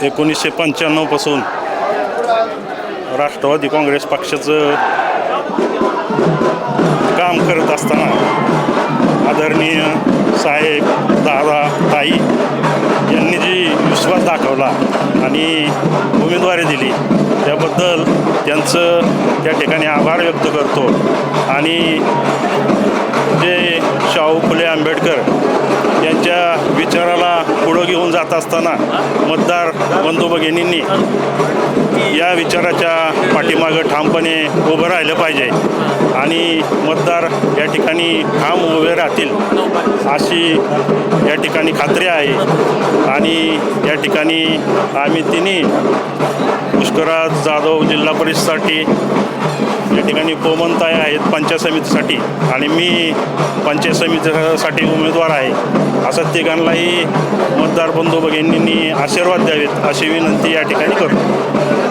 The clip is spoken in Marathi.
1995 पासून राष्ट्रवादी काँग्रेस पक्षाचं काम करत असताना आदरणीय साहेब दादा ताई यांनी जी विश्वास दाखवला आणि उमेदवारी दिली त्याबद्दल त्यांचं त्या ठिकाणी आभार व्यक्त करतो। आणि जे शाहू फुले आंबेडकर यांच्या विचाराला पुढं घेऊन जात असताना मतदार बंधू भगिनींनी या विचाराच्या पाठीमागं ठामपणे उभं राहिलं पाहिजे आणि मतदार या ठिकाणी ठाम उभे राहतील अशी या ठिकाणी खात्री आहे। आणि या ठिकाणी आम्ही तिन्ही पुष्कराज जाधव जिल्हा परिषदेसाठी या ठिकाणी पोमनताई आहेत पंचायत समितीसाठी आणि मी पंचायत समितीसाठी उमेदवार आहे। असं तिघांनाही मतदार बंधू भगिनींनी आशीर्वाद द्यावेत अशी विनंती या ठिकाणी करतो।